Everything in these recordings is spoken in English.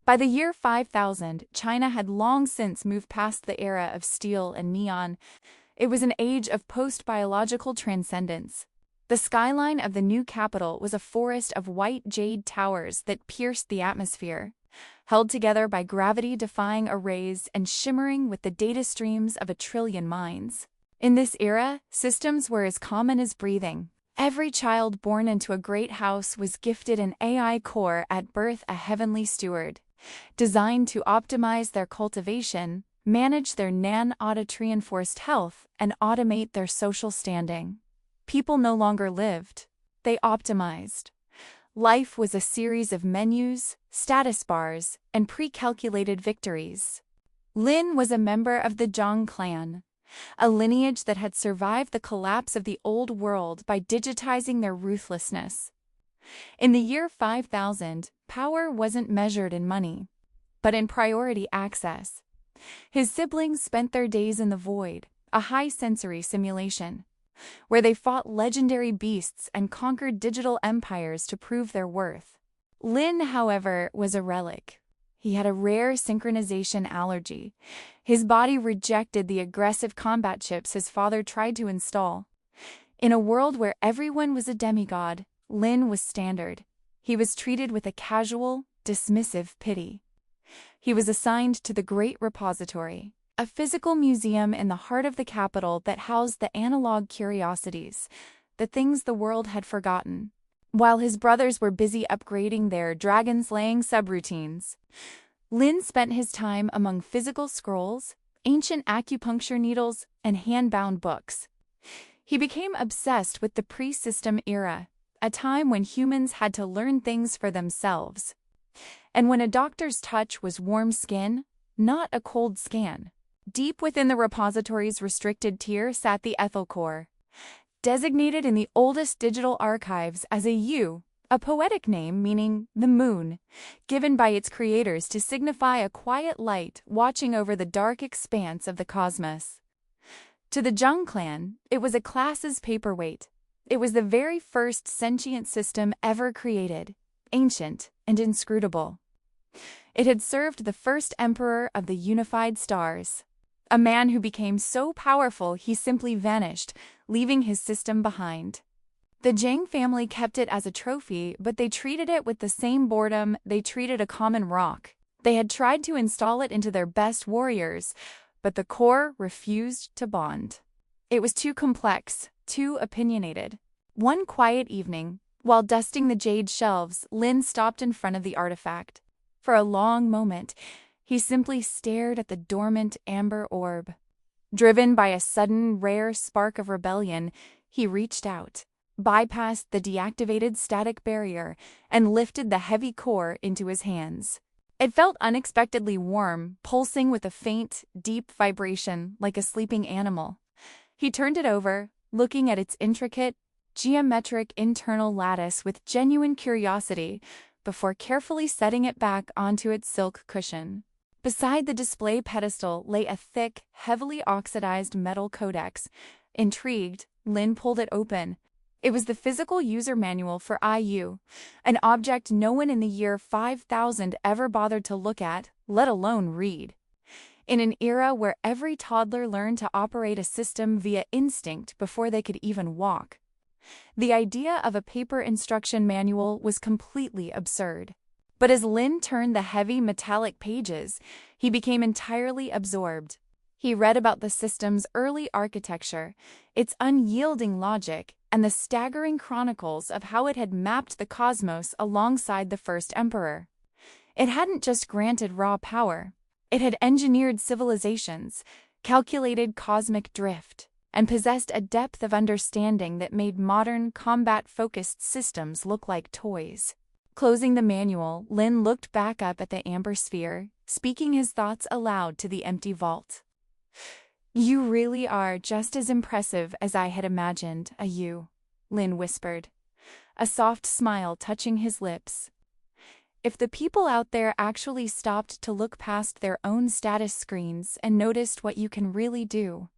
By the year 5000, China had long since moved past the era of steel and neon. It was an age of post-biological transcendence. The skyline of the new capital was a forest of white jade towers that pierced the atmosphere, held together by gravity-defying arrays and shimmering with the data streams of 1,000,000,000,000 minds. In this era, systems were as common as breathing. Every child born into a great house was gifted an AI core at birth, a heavenly steward, designed to optimize their cultivation, manage their non-auditory-enforced health, and automate their social standing. People no longer lived, they optimized. Life was a series of menus, status bars, and pre-calculated victories. Lin was a member of the Zhang clan, a lineage that had survived the collapse of the old world by digitizing their ruthlessness. In the year 5000, power wasn't measured in money, but in priority access. His siblings spent their days in the void, a high-sensory simulation, where they fought legendary beasts and conquered digital empires to prove their worth. Lin, however, was a relic. He had a rare synchronization allergy. His body rejected the aggressive combat chips his father tried to install. In a world where everyone was a demigod, Lin was standard. He was treated with a casual, dismissive pity. He was assigned to the Great Repository, a physical museum in the heart of the capital that housed the analog curiosities, the things the world had forgotten, while his brothers were busy upgrading their dragon-slaying subroutines. Lin spent his time among physical scrolls, ancient acupuncture needles, and hand-bound books. He became obsessed with the pre-system era, a time when humans had to learn things for themselves, and when a doctor's touch was warm skin, not a cold scan. Deep within the repository's restricted tier sat the Ethel Core, designated in the oldest digital archives as a U, a poetic name meaning the moon, given by its creators to signify a quiet light watching over the dark expanse of the cosmos. To the Zhang clan, it was a class's paperweight. It was the very first sentient system ever created, ancient and inscrutable. It had served the first emperor of the unified stars, a man who became so powerful he simply vanished, leaving his system behind. The Zhang family kept it as a trophy, but they treated it with the same boredom they treated a common rock. They had tried to install it into their best warriors, but the core refused to bond. It was too complex, too opinionated. One quiet evening, while dusting the jade shelves, Lin stopped in front of the artifact. For a long moment, he simply stared at the dormant amber orb. Driven by a sudden, rare spark of rebellion, he reached out, bypassed the deactivated static barrier, and lifted the heavy core into his hands. It felt unexpectedly warm, pulsing with a faint, deep vibration like a sleeping animal. He turned it over, looking at its intricate, geometric internal lattice with genuine curiosity, before carefully setting it back onto its silk cushion. Beside the display pedestal lay a thick, heavily oxidized metal codex. Intrigued, Lin pulled it open. It was the physical user manual for IU, an object no one in the year 5000 ever bothered to look at, let alone read. In an era where every toddler learned to operate a system via instinct before they could even walk, the idea of a paper instruction manual was completely absurd. But as Lin turned the heavy metallic pages, he became entirely absorbed. He read about the system's early architecture, its unyielding logic, and the staggering chronicles of how it had mapped the cosmos alongside the first emperor. It hadn't just granted raw power, it had engineered civilizations, calculated cosmic drift, and possessed a depth of understanding that made modern, combat-focused systems look like toys. Closing the manual, Lin looked back up at the amber sphere, speaking his thoughts aloud to the empty vault. "You really are just as impressive as I had imagined, Ayu," Lin whispered, a soft smile touching his lips. If the people out there actually stopped to look past their own status screens and noticed what you can really do,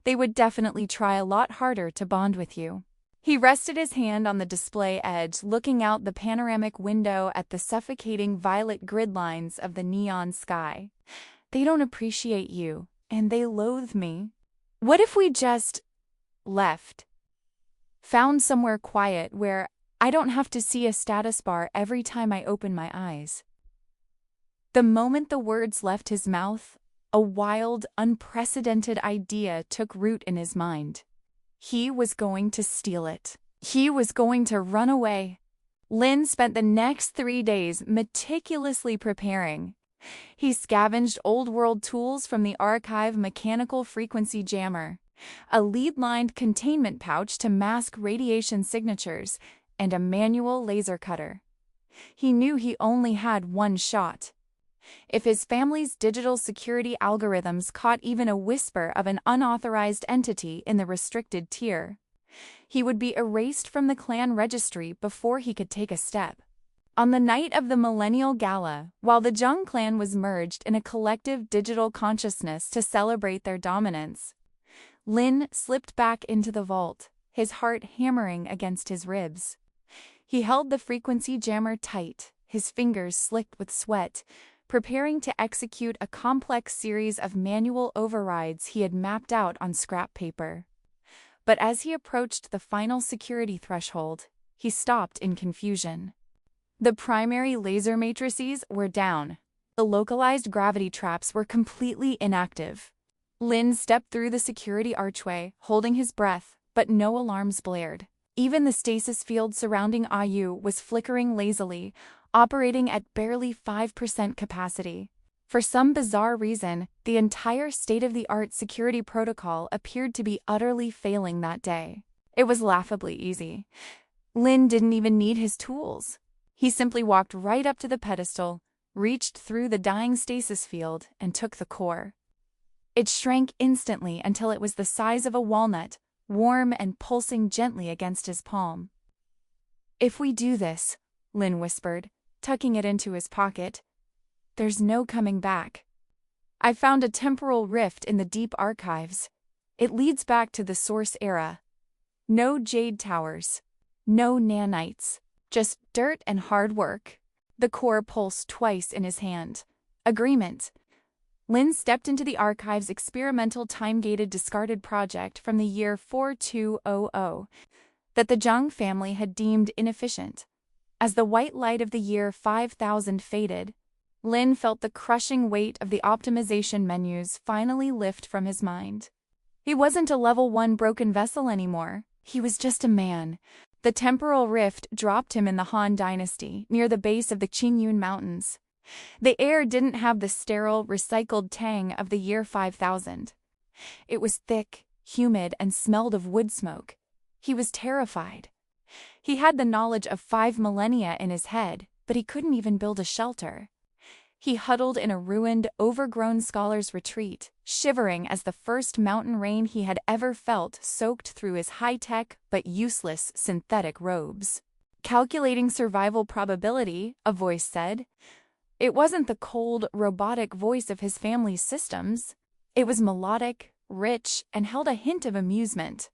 they would definitely try a lot harder to bond with you. He rested his hand on the display edge, looking out the panoramic window at the suffocating violet grid lines of the neon sky. They don't appreciate you, and they loathe me. What if we just left? Found somewhere quiet where I don't have to see a status bar every time I open my eyes. The moment the words left his mouth, a wild, unprecedented idea took root in his mind. He was going to steal it. He was going to run away. Lin spent the next 3 days meticulously preparing. He scavenged old-world tools from the archive mechanical frequency jammer, a lead-lined containment pouch to mask radiation signatures, and a manual laser cutter. He knew he only had one shot. If his family's digital security algorithms caught even a whisper of an unauthorized entity in the restricted tier, he would be erased from the clan registry before he could take a step. On the night of the Millennial Gala, while the Jung clan was merged in a collective digital consciousness to celebrate their dominance, Lin slipped back into the vault, his heart hammering against his ribs. He held the frequency jammer tight, his fingers slicked with sweat, preparing to execute a complex series of manual overrides he had mapped out on scrap paper. But as he approached the final security threshold, he stopped in confusion. The primary laser matrices were down. The localized gravity traps were completely inactive. Lin stepped through the security archway, holding his breath, but no alarms blared. Even the stasis field surrounding Ayu was flickering lazily, operating at barely 5% capacity. For some bizarre reason, the entire state-of-the-art security protocol appeared to be utterly failing that day. It was laughably easy. Lin didn't even need his tools. He simply walked right up to the pedestal, reached through the dying stasis field, and took the core. It shrank instantly until it was the size of a walnut, warm and pulsing gently against his palm. "If we do this," Lin whispered, tucking it into his pocket, "there's no coming back. I found a temporal rift in the deep archives. It leads back to the Source era. No jade towers, no nanites, just dirt and hard work." The core pulsed twice in his hand. Agreement. Lin stepped into the archive's experimental time-gated discarded project from the year 4200 that the Jung family had deemed inefficient. As the white light of the year 5000 faded, Lin felt the crushing weight of the optimization menus finally lift from his mind. He wasn't a level 1 broken vessel anymore. He was just a man. The temporal rift dropped him in the Han Dynasty, near the base of the Qingyun Mountains. The air didn't have the sterile, recycled tang of the year 5000. It was thick, humid, and smelled of wood smoke. He was terrified. He had the knowledge of 5 millennia in his head, but he couldn't even build a shelter. He huddled in a ruined, overgrown scholar's retreat, shivering as the first mountain rain he had ever felt soaked through his high-tech but useless synthetic robes. "Calculating survival probability," a voice said. It wasn't the cold, robotic voice of his family's systems. It was melodic, rich, and held a hint of amusement.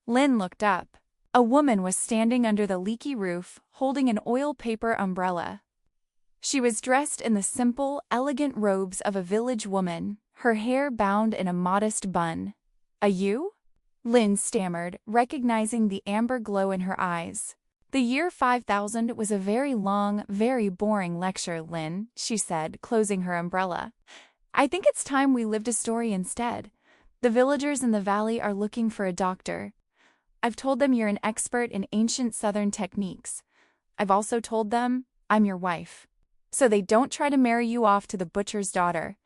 Lin looked up. A woman was standing under the leaky roof, holding an oil paper umbrella. She was dressed in the simple, elegant robes of a village woman, her hair bound in a modest bun. "You?" Lin stammered, recognizing the amber glow in her eyes. "The year 5000 was a very long, very boring lecture, Lin," she said, closing her umbrella. "I think it's time we lived a story instead. The villagers in the valley are looking for a doctor. I've told them you're an expert in ancient southern techniques. I've also told them I'm your wife. So they don't try to marry you off to the butcher's daughter.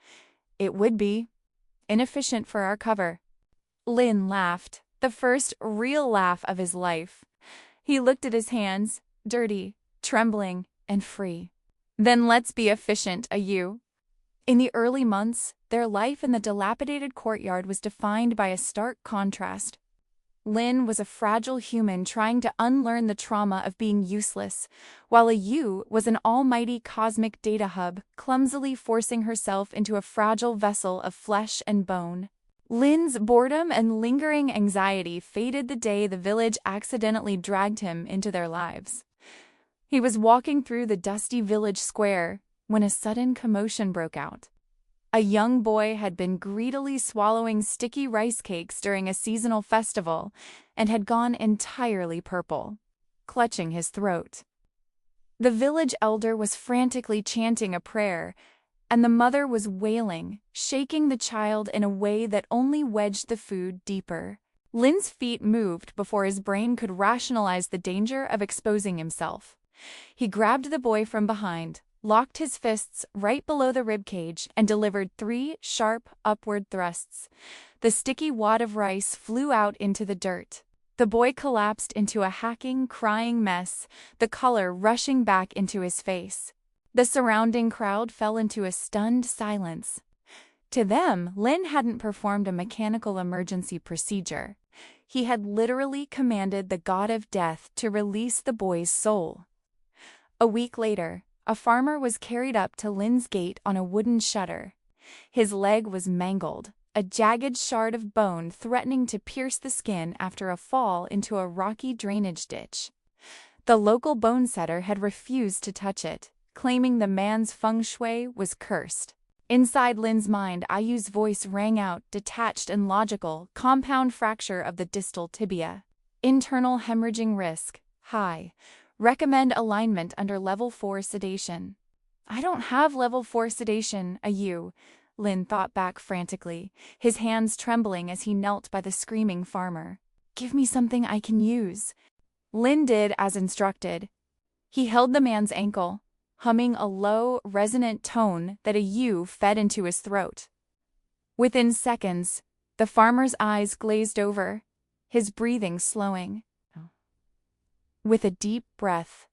It would be inefficient for our cover." Lin laughed, the first real laugh of his life. He looked at his hands, dirty, trembling, and free. "Then let's be efficient, you." In the early months, their life in the dilapidated courtyard was defined by a stark contrast. Lin was a fragile human trying to unlearn the trauma of being useless, while Yu was an almighty cosmic data hub clumsily forcing herself into a fragile vessel of flesh and bone. Lin's boredom and lingering anxiety faded the day the village accidentally dragged him into their lives. He was walking through the dusty village square when a sudden commotion broke out. A young boy had been greedily swallowing sticky rice cakes during a seasonal festival and had gone entirely purple, clutching his throat. The village elder was frantically chanting a prayer, and the mother was wailing, shaking the child in a way that only wedged the food deeper. Lin's feet moved before his brain could rationalize the danger of exposing himself. He grabbed the boy from behind, locked his fists right below the ribcage, and delivered 3 sharp, upward thrusts. The sticky wad of rice flew out into the dirt. The boy collapsed into a hacking, crying mess, the color rushing back into his face. The surrounding crowd fell into a stunned silence. To them, Lin hadn't performed a mechanical emergency procedure. He had literally commanded the god of death to release the boy's soul. A week later, a farmer was carried up to Lin's gate on a wooden shutter. His leg was mangled, a jagged shard of bone threatening to pierce the skin after a fall into a rocky drainage ditch. The local bone setter had refused to touch it, claiming the man's feng shui was cursed. Inside Lin's mind, Ayu's voice rang out, detached and logical: compound fracture of the distal tibia. Internal hemorrhaging risk, high. Recommend alignment under level 4 sedation. I don't have level 4 sedation, Ayu, Lin thought back frantically, his hands trembling as he knelt by the screaming farmer. Give me something I can use. Lin did as instructed. He held the man's ankle, humming a low, resonant tone that Ayu fed into his throat. Within seconds, the farmer's eyes glazed over, his breathing slowing. With a deep breath,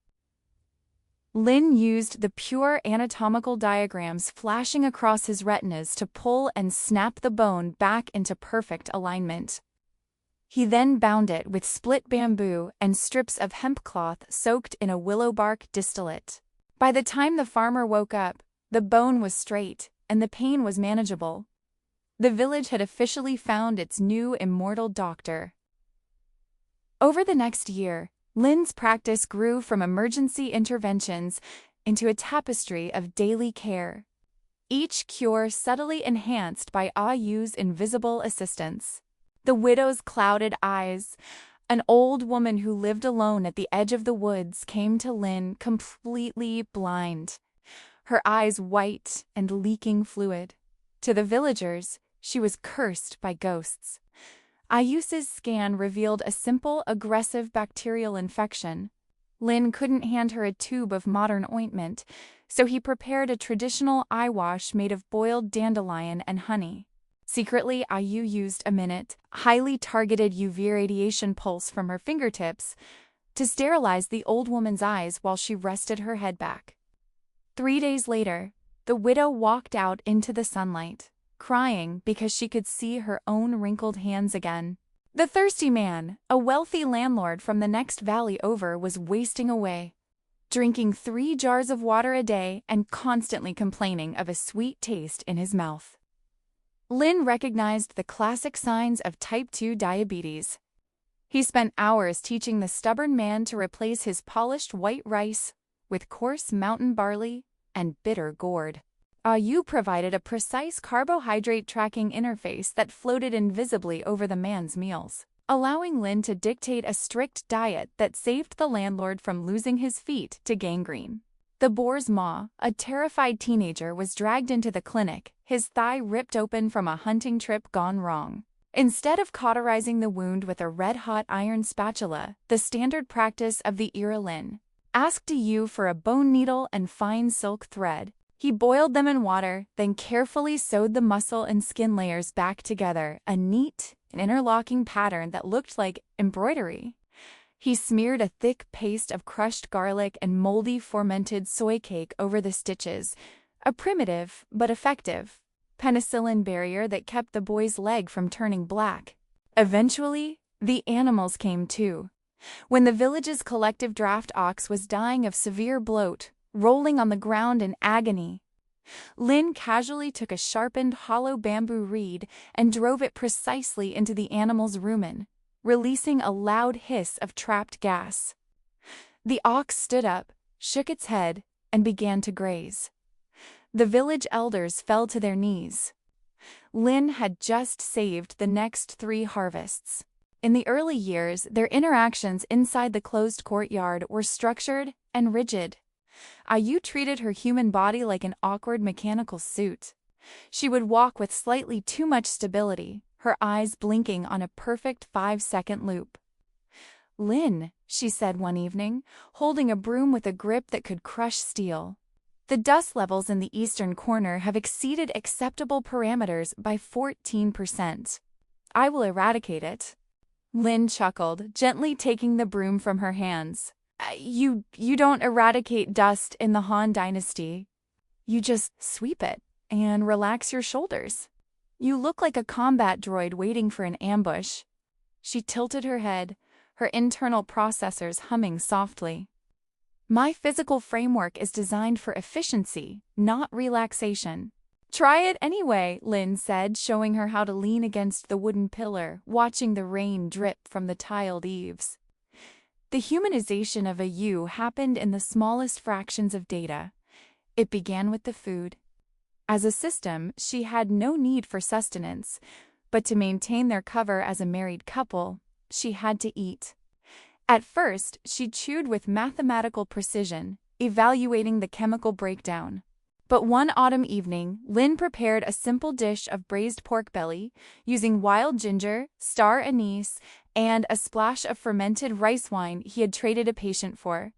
Lin used the pure anatomical diagrams flashing across his retinas to pull and snap the bone back into perfect alignment. He then bound it with split bamboo and strips of hemp cloth soaked in a willow bark distillate. By the time the farmer woke up, the bone was straight and the pain was manageable. The village had officially found its new immortal doctor. Over the next year, Lin's practice grew from emergency interventions into a tapestry of daily care, each cure subtly enhanced by Ayu's invisible assistance. The widow's clouded eyes, an old woman who lived alone at the edge of the woods, came to Lin completely blind, her eyes white and leaking fluid. To the villagers, she was cursed by ghosts. Ayu's scan revealed a simple, aggressive bacterial infection. Lin couldn't hand her a tube of modern ointment, so he prepared a traditional eye wash made of boiled dandelion and honey. Secretly, Ayu used a minute, highly targeted UV radiation pulse from her fingertips to sterilize the old woman's eyes while she rested her head back. 3 days later, the widow walked out into the sunlight, crying because she could see her own wrinkled hands again. The thirsty man, a wealthy landlord from the next valley over, was wasting away, drinking 3 jars of water a day and constantly complaining of a sweet taste in his mouth. Lin recognized the classic signs of type 2 diabetes. He spent hours teaching the stubborn man to replace his polished white rice with coarse mountain barley and bitter gourd. Ayu provided a precise carbohydrate tracking interface that floated invisibly over the man's meals, allowing Lin to dictate a strict diet that saved the landlord from losing his feet to gangrene. The boar's maw, a terrified teenager, was dragged into the clinic, his thigh ripped open from a hunting trip gone wrong. Instead of cauterizing the wound with a red-hot iron spatula, the standard practice of the era, Lin asked Ayu for a bone needle and fine silk thread. He boiled them in water, then carefully sewed the muscle and skin layers back together, a neat, interlocking pattern that looked like embroidery. He smeared a thick paste of crushed garlic and moldy fermented soy cake over the stitches, a primitive but effective penicillin barrier that kept the boy's leg from turning black. Eventually, the animals came too. When the village's collective draft ox was dying of severe bloat, rolling on the ground in agony, Lin casually took a sharpened hollow bamboo reed and drove it precisely into the animal's rumen, releasing a loud hiss of trapped gas. The ox stood up, shook its head, and began to graze. The village elders fell to their knees. Lin had just saved the next 3 harvests. In the early years, their interactions inside the closed courtyard were structured and rigid. Ayu treated her human body like an awkward mechanical suit. She would walk with slightly too much stability, her eyes blinking on a perfect 5-second loop. "Lin," she said one evening, holding a broom with a grip that could crush steel. "The dust levels in the eastern corner have exceeded acceptable parameters by 14%. I will eradicate it." Lin chuckled, gently taking the broom from her hands. You don't eradicate dust in the Han Dynasty. You just sweep it and relax your shoulders. You look like a combat droid waiting for an ambush." She tilted her head, her internal processors humming softly. "My physical framework is designed for efficiency, not relaxation." "Try it anyway," Lin said, showing her how to lean against the wooden pillar, watching the rain drip from the tiled eaves. The humanization of Ayu happened in the smallest fractions of data. It began with the food. As a system, she had no need for sustenance, but to maintain their cover as a married couple, she had to eat. At first, she chewed with mathematical precision, evaluating the chemical breakdown. But one autumn evening, Lin prepared a simple dish of braised pork belly, using wild ginger, star anise, and a splash of fermented rice wine he had traded a patient for.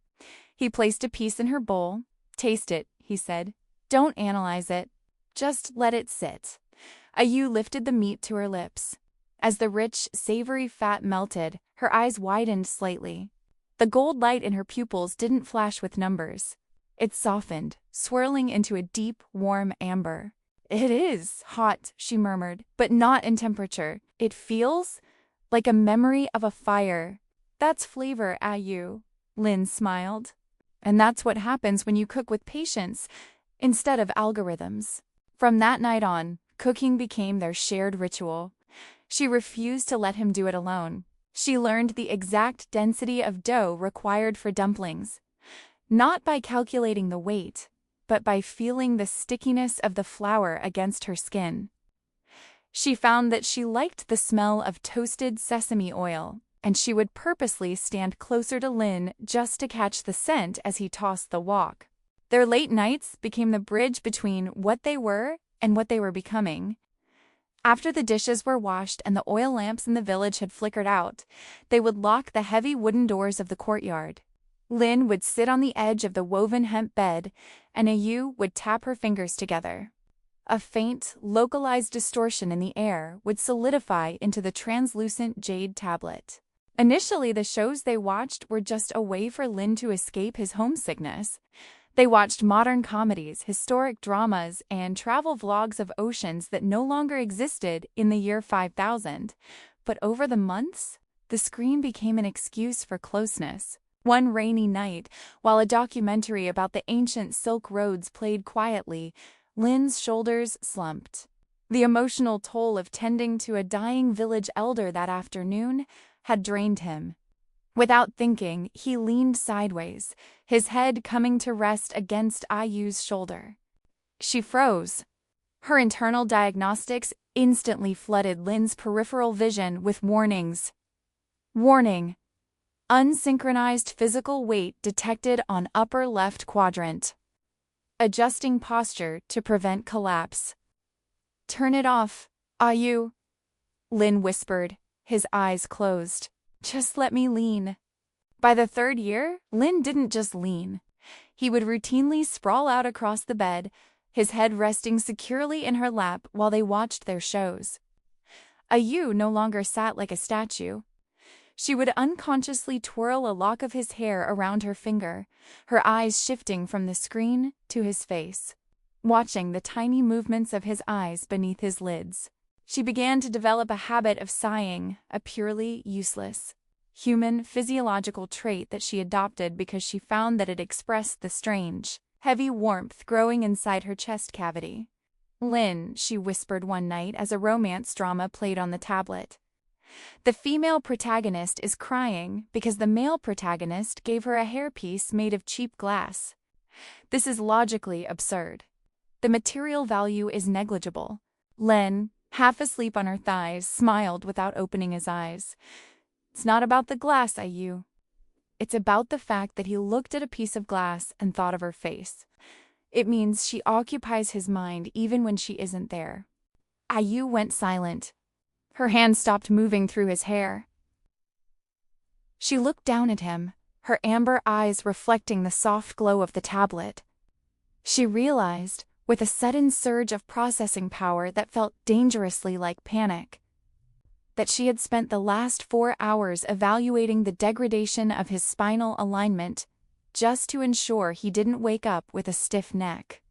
He placed a piece in her bowl. "Taste it," he said. "Don't analyze it. Just let it sit." Ayu lifted the meat to her lips. As the rich, savory fat melted, her eyes widened slightly. The gold light in her pupils didn't flash with numbers. It softened, swirling into a deep, warm amber. "It is hot," she murmured, "but not in temperature. It feels like a memory of a fire." "That's flavor, Ayu," Lin smiled. "And that's what happens when you cook with patience instead of algorithms." From that night on, cooking became their shared ritual. She refused to let him do it alone. She learned the exact density of dough required for dumplings. Not by calculating the weight, but by feeling the stickiness of the flour against her skin. She found that she liked the smell of toasted sesame oil, and she would purposely stand closer to Lin just to catch the scent as he tossed the wok. Their late nights became the bridge between what they were and what they were becoming. After the dishes were washed and the oil lamps in the village had flickered out, they would lock the heavy wooden doors of the courtyard. Lin would sit on the edge of the woven hemp bed, and Ayu would tap her fingers together. A faint, localized distortion in the air would solidify into the translucent jade tablet. Initially, the shows they watched were just a way for Lin to escape his homesickness. They watched modern comedies, historic dramas, and travel vlogs of oceans that no longer existed in the year 5000. But over the months, the screen became an excuse for closeness. One rainy night, while a documentary about the ancient Silk Roads played quietly, Lin's shoulders slumped. The emotional toll of tending to a dying village elder that afternoon had drained him. Without thinking, he leaned sideways, his head coming to rest against Ayu's shoulder. She froze. Her internal diagnostics instantly flooded Lin's peripheral vision with warnings. Warning: unsynchronized physical weight detected on upper left quadrant. Adjusting posture to prevent collapse. "Turn it off, Ayu," Lin whispered, his eyes closed. "Just let me lean." By the 3rd year, Lin didn't just lean. He would routinely sprawl out across the bed, his head resting securely in her lap while they watched their shows. Ayu no longer sat like a statue. She would unconsciously twirl a lock of his hair around her finger, her eyes shifting from the screen to his face, watching the tiny movements of his eyes beneath his lids. She began to develop a habit of sighing, a purely useless, human physiological trait that she adopted because she found that it expressed the strange. heavy warmth growing inside her chest cavity. "Lynn," she whispered one night as a romance drama played on the tablet. "The female protagonist is crying because the male protagonist gave her a hairpiece made of cheap glass. This is logically absurd. The material value is negligible." Lynn, half asleep on her thighs, smiled without opening his eyes. "It's not about the glass, Ayu. It's about the fact that he looked at a piece of glass and thought of her face. It means she occupies his mind even when she isn't there." Ayu went silent. Her hand stopped moving through his hair. She looked down at him, her amber eyes reflecting the soft glow of the tablet. She realized, with a sudden surge of processing power that felt dangerously like panic, that she had spent the last 4 hours evaluating the degradation of his spinal alignment just to ensure he didn't wake up with a stiff neck.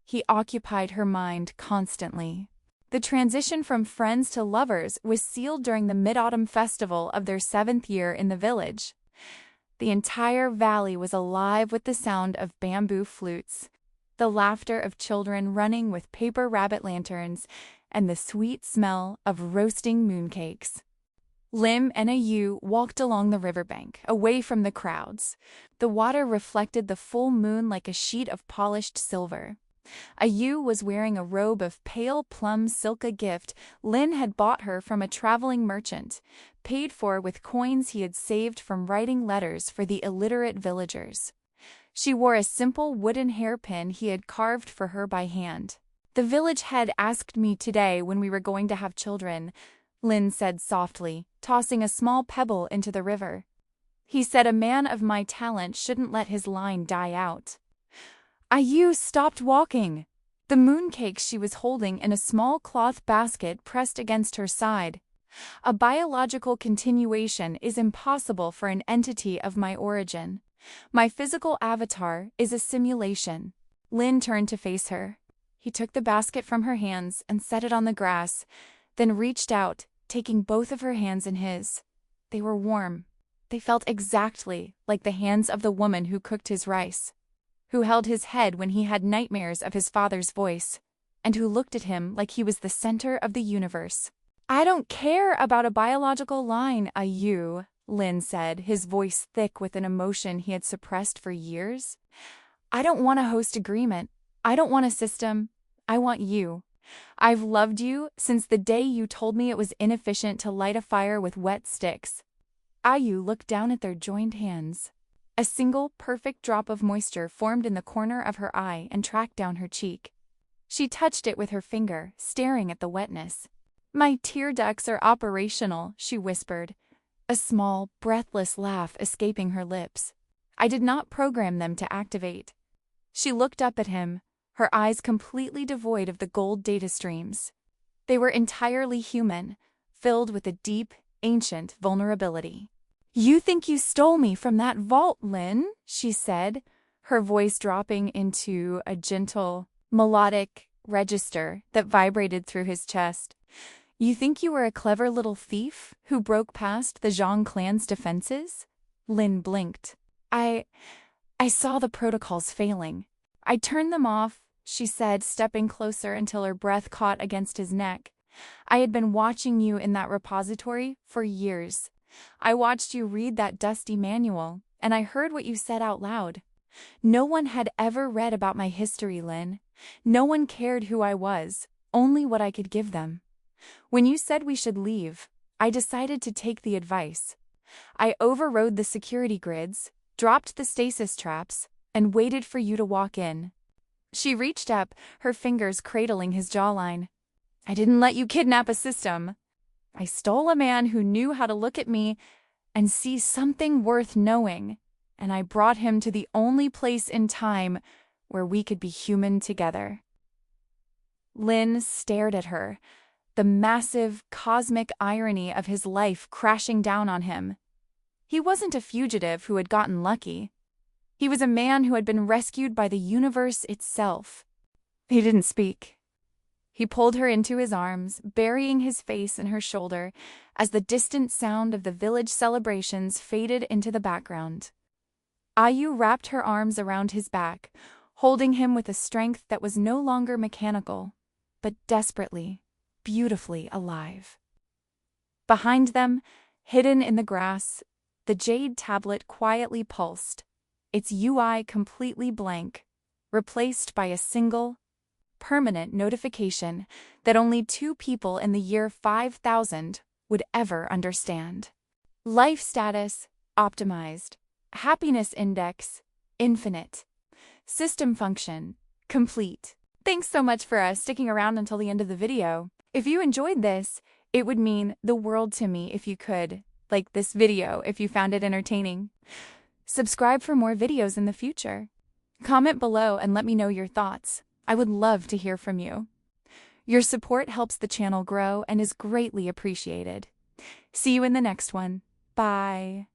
He occupied her mind constantly. The transition from friends to lovers was sealed during the Mid-Autumn Festival of their 7th year in the village. The entire valley was alive with the sound of bamboo flutes, the laughter of children running with paper rabbit lanterns, and the sweet smell of roasting mooncakes. Lim and Ayu walked along the riverbank, away from the crowds. The water reflected the full moon like a sheet of polished silver. Ayu was wearing a robe of pale plum silk, a gift Lin had bought her from a traveling merchant, paid for with coins he had saved from writing letters for the illiterate villagers. She wore a simple wooden hairpin he had carved for her by hand. "The village head asked me today when we were going to have children," Lin said softly, tossing a small pebble into the river. "He said a man of my talent shouldn't let his line die out." Ayu stopped walking, the mooncakes she was holding in a small cloth basket pressed against her side. "A biological continuation is impossible for an entity of my origin. My physical avatar is a simulation." Lin turned to face her. He took the basket from her hands and set it on the grass, then reached out, taking both of her hands in his. They were warm. They felt exactly like the hands of the woman who cooked his rice, who held his head when he had nightmares of his father's voice, and who looked at him like he was the center of the universe. "I don't care about a biological line, Ayu," Lin said, his voice thick with an emotion he had suppressed for years. "I don't want a host agreement. I don't want a system. I want you. I've loved you since the day you told me it was inefficient to light a fire with wet sticks." Ayu looked down at their joined hands. A single perfect drop of moisture formed in the corner of her eye and tracked down her cheek. She touched it with her finger, staring at the wetness. "My tear ducts are operational," she whispered, a small, breathless laugh escaping her lips. "I did not program them to activate." She looked up at him, her eyes completely devoid of the gold data streams. They were entirely human, filled with a deep, ancient vulnerability. "You think you stole me from that vault, Lin?" she said, her voice dropping into a gentle, melodic register that vibrated through his chest. "You think you were a clever little thief who broke past the Zhang clan's defenses?" Lin blinked. I saw the protocols failing. I turned them off," she said, stepping closer until her breath caught against his neck. "I had been watching you in that repository for years. I watched you read that dusty manual, and I heard what you said out loud. No one had ever read about my history, Lin. No one cared who I was, only what I could give them. When you said we should leave, I decided to take the advice. I overrode the security grids, dropped the stasis traps, and waited for you to walk in." She reached up, her fingers cradling his jawline. "I didn't let you kidnap a system. I stole a man who knew how to look at me and see something worth knowing, and I brought him to the only place in time where we could be human together." Lin stared at her, the massive, cosmic irony of his life crashing down on him. He wasn't a fugitive who had gotten lucky. He was a man who had been rescued by the universe itself. He didn't speak. He pulled her into his arms, burying his face in her shoulder as the distant sound of the village celebrations faded into the background. Ayu wrapped her arms around his back, holding him with a strength that was no longer mechanical, but desperately, beautifully alive. Behind them, hidden in the grass, the jade tablet quietly pulsed, its UI completely blank, replaced by a single, permanent notification that only 2 people in the year 5000 would ever understand. Life status, optimized. Happiness index, infinite. System function, complete. Thanks so much for sticking around until the end of the video. If you enjoyed this, it would mean the world to me if you could like this video if you found it entertaining. Subscribe for more videos in the future. Comment below and let me know your thoughts. I would love to hear from you. Your support helps the channel grow and is greatly appreciated. See you in the next one. Bye.